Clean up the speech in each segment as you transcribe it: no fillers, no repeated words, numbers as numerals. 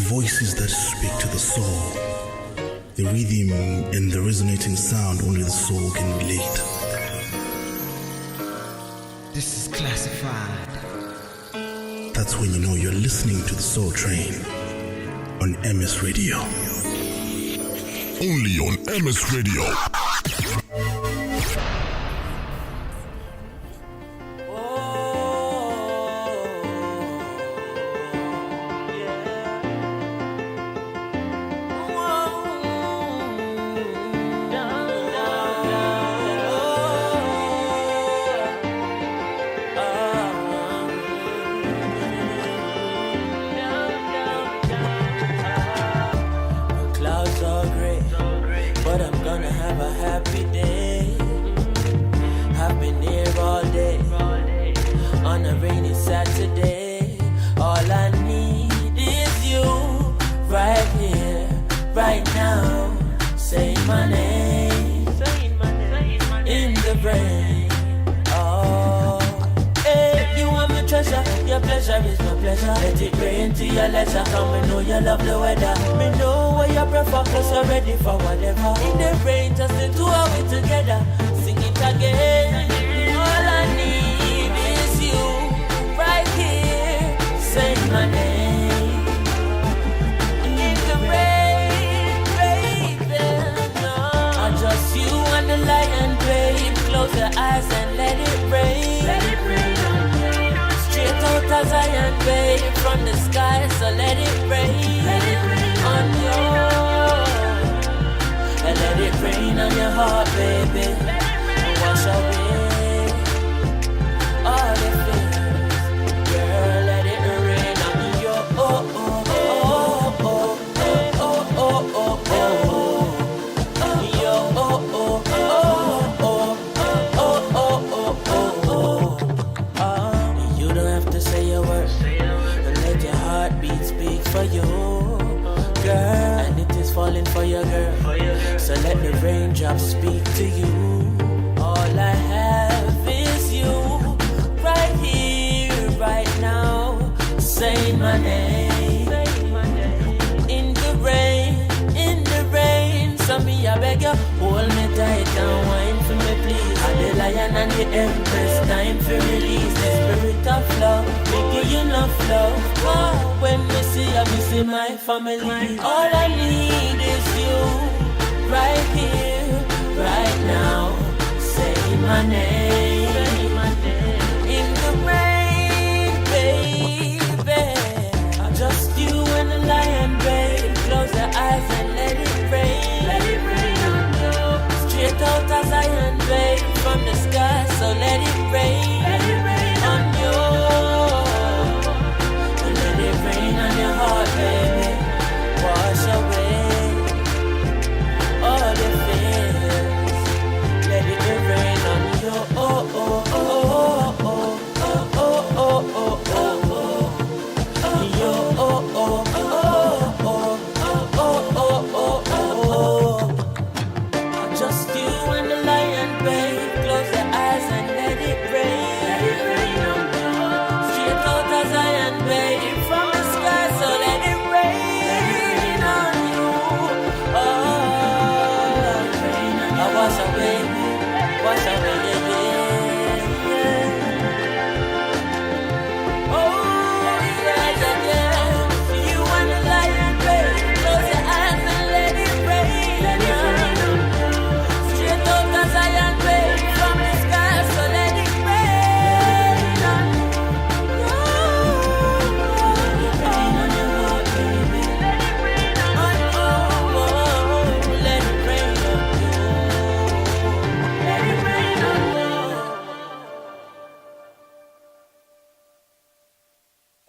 voices that speak to the soul. The rhythm and the resonating sound only the soul can relate. This is classified. That's when you know you're listening to the Soul Train on MS Radio. Only on MS Radio.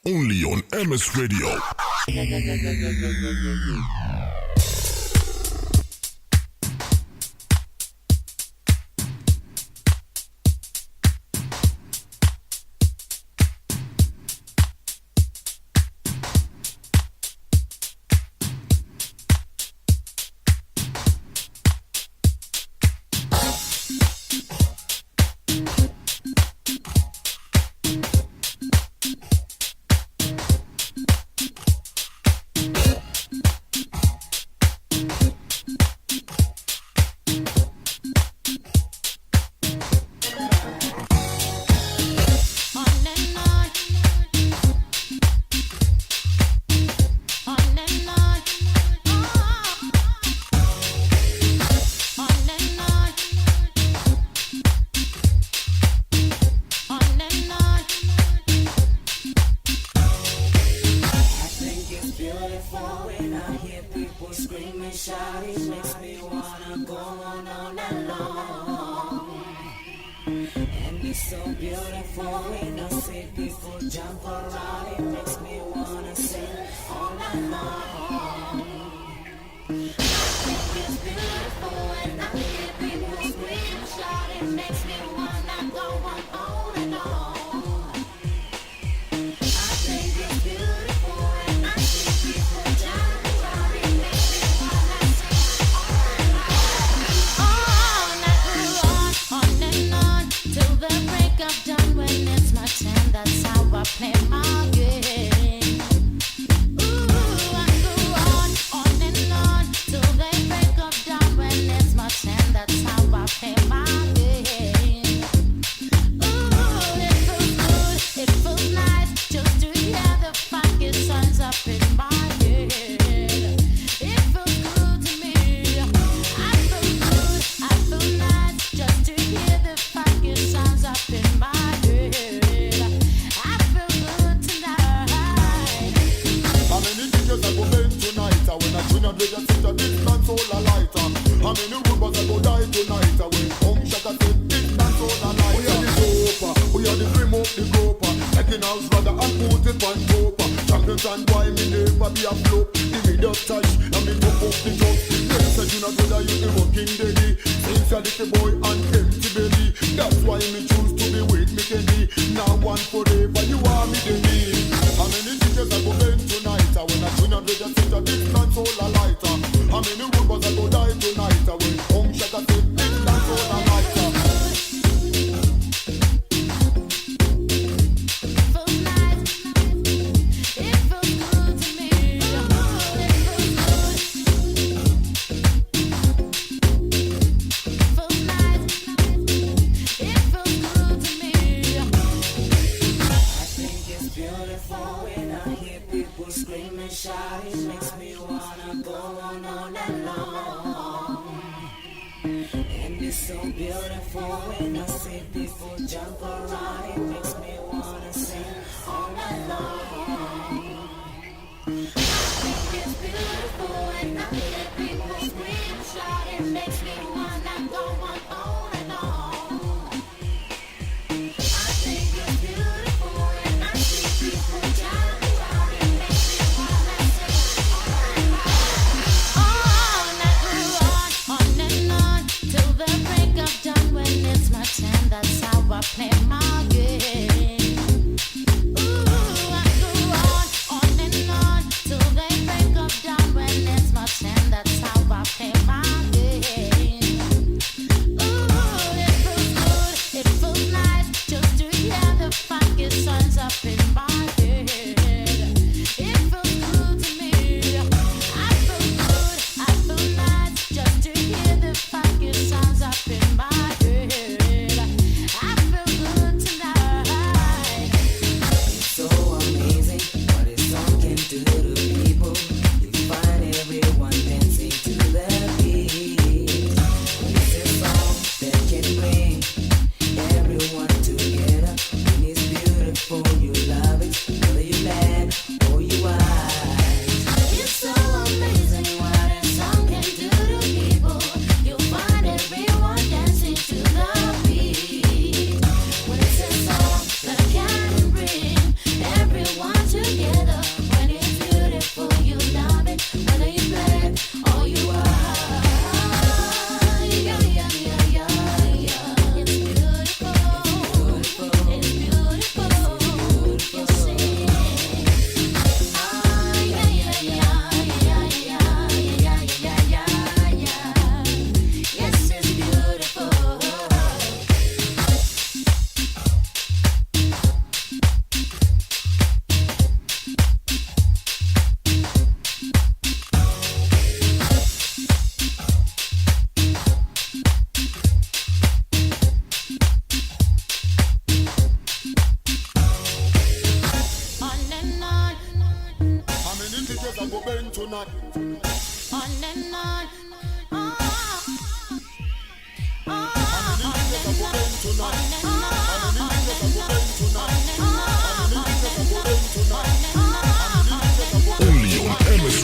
Only on MS Radio. beautiful when I hear people screaming, shouting. Makes me wanna go on all night long. And it's so beautiful when I see people jump around. It makes me wanna sing all night long. It's beautiful when I hear people scream, shout. It makes me wanna go on and on. I think it's beautiful when I see people jump around. It makes me wanna sing all and on till the break of dawn. When it's my time, that's how I play my game. Ooh, I go on and on till they break of dawn. When it's my time, that's how I play my game. Ooh, it feels good, it feels nice just to hear the funky sounds up in my head. It feels good to me. I feel good, I feel nice just to hear the funky sounds up in my head. I feel good tonight. How many DJs I go bend tonight? When I tune and just sit a distance all a lighter. How many rumors I go die tonight? When home shaka said distance all a lighter. We are the doper, we are the cream of the grouper. Taking house rather and put it on top. Champions and why me never be a flop. The video touch and me top of the top. Them said you not whether you the working daddy. Since you're little boy and empty belly. That's why me choose to be with me Kenny. Now one forever you are me daddy. How many DJs I go bend tonight? When I tune and just sit a distance all a lighter. How many rumors I go die tonight? When home shaka said distance all a lighter. Feels nice. It feels good to me. It feels good. Feels nice. It feels good to me. I think it's beautiful when I hear people screaming, shouting. Makes me wanna go on all night long. And it's so beautiful when I see people jump around. It makes me wanna sing all night long. I think it's beautiful when I hear people scream, shout. It makes me wanna go on and on. I think it's beautiful when I see people jump around. It makes me wanna sing all night on and on till the break of dawn. When it's my time, that's how I play my game. Ooh, I go on and on till they break of dawn. When it's my time, that's how I play my game. Ooh, it feels good, it feels nice just to hear the funky sounds up in my head. It feels good to me. I feel good, I feel nice just to hear the funky sounds up in my head. I feel good tonight. It's so amazing what a song can do to people. You find everyone dancing to the beat. It's a song that can bring everyone together. When it's beautiful, you love it, whether you're mad or you white. It's so amazing what a song can do to people. You find everyone dancing to the beat. When it's a song that can bring everyone together. When it's beautiful, you love it, whether you're black or you white. Yeah, yeah, yeah, yeah, yeah. It's beautiful. It's beautiful. You sing. Ah, yeah, yeah, yeah, yeah, yeah, yeah, yeah, yeah, yeah. Yes, it's beautiful. On and on, How many DJs I go bend tonight? on and on. Only on MS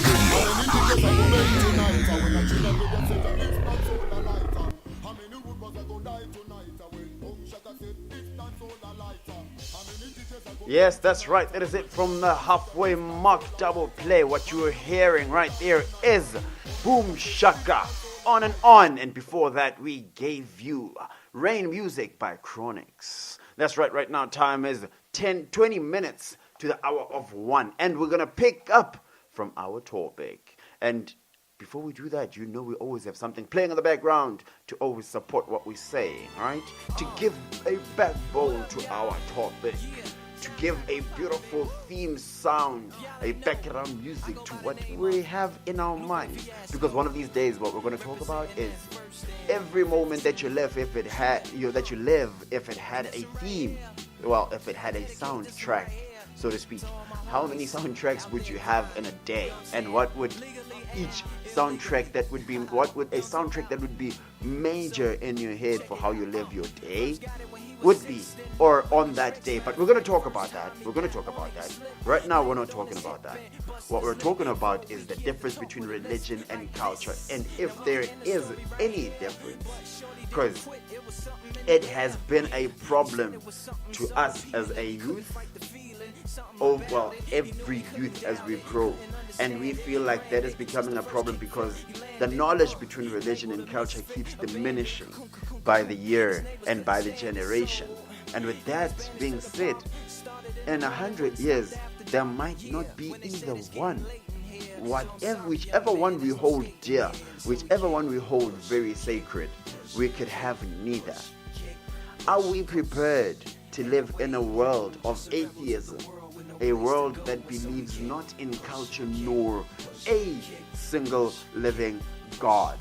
Yes, that's right. That is it from the halfway mark double play. What you were hearing right there is Boom Shaka, On and On. And before that, we gave you Rain Music by Chronix. That's right now time is 20 minutes to the hour of 1. And we're going to pick up from our topic. And before we do that, you know we always have something playing in the background to always support what we say, right? To give a backbone to our topic. To give a beautiful theme sound, a background music to what we have in our minds. Because one of these days, what we're going to talk about is every moment that you live, if it had a theme, well, if it had a soundtrack, so to speak. How many soundtracks would you have in a day? And what would each soundtrack that would be? What would a soundtrack that would be major in your head for how you live your day would be, or on that day? But we're going to talk about that. Right now, we're not talking about that. What we're talking about is the difference between religion and culture, and if there is any difference, because it has been a problem to us as a youth. Oh, well, every youth as we grow, and we feel like that is becoming a problem because the knowledge between religion and culture keeps diminishing by the year and by the generation. And with that being said, in 100 years there might not be either one. Whichever one we hold dear, whichever one we hold very sacred, we could have neither. Are we prepared to live in a world of atheism? A world that believes not in culture nor a single living God.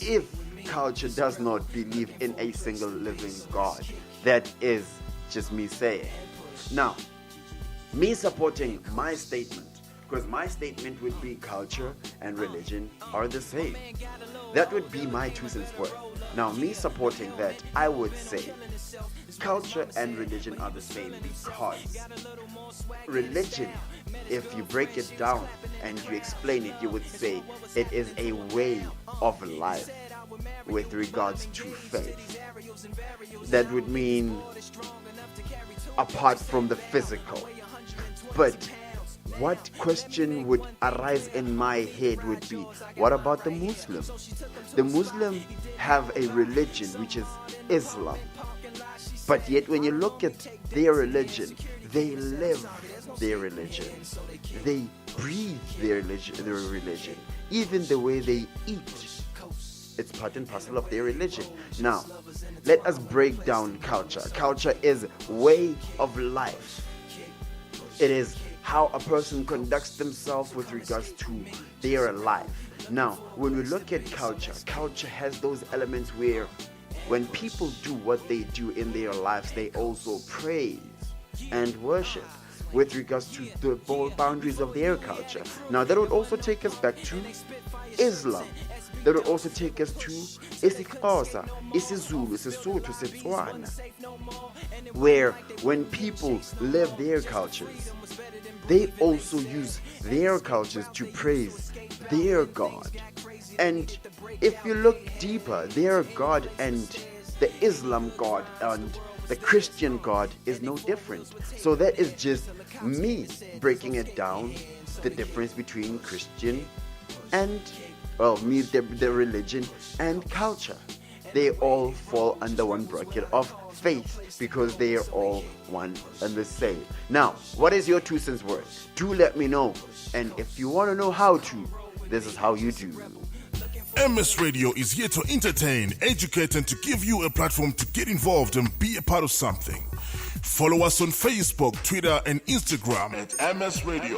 If culture does not believe in a single living God, that is just me saying. Now, me supporting my statement, because my statement would be culture and religion are the same. That would be my 2 cents worth. Now, me supporting that, I would say culture and religion are the same because religion, if you break it down and you explain it, you would say it is a way of life with regards to faith. That would mean apart from the physical. But what question would arise in my head would be, what about the Muslim? The Muslim have a religion which is Islam. But yet when you look at their religion, they live their religion. They breathe their religion. Even the way they eat, it's part and parcel of their religion. Now, let us break down culture. Culture is way of life. It is how a person conducts themselves with regards to their life. Now, when we look at culture, culture has those elements where when people do what they do in their lives, they also praise and worship with regards to the boundaries of their culture. Now, that would also take us back to Islam. That would also take us to isiXhosa, isiZulu, isiSotho, isiTswana, where when people live their cultures, they also use their cultures to praise their God. And if you look deeper, their God and the Islam God and the Christian God is no different. So that is just me breaking it down, the difference between Christian and, well, the religion and culture. They all fall under one bracket of faith because they are all one and the same. Now, what is your 2 cents worth? Do let me know. And if you want to know how to, this is how you do. MS Radio is here to entertain, educate, and to give you a platform to get involved and be a part of something. Follow us on Facebook, Twitter, and Instagram at MS Radio.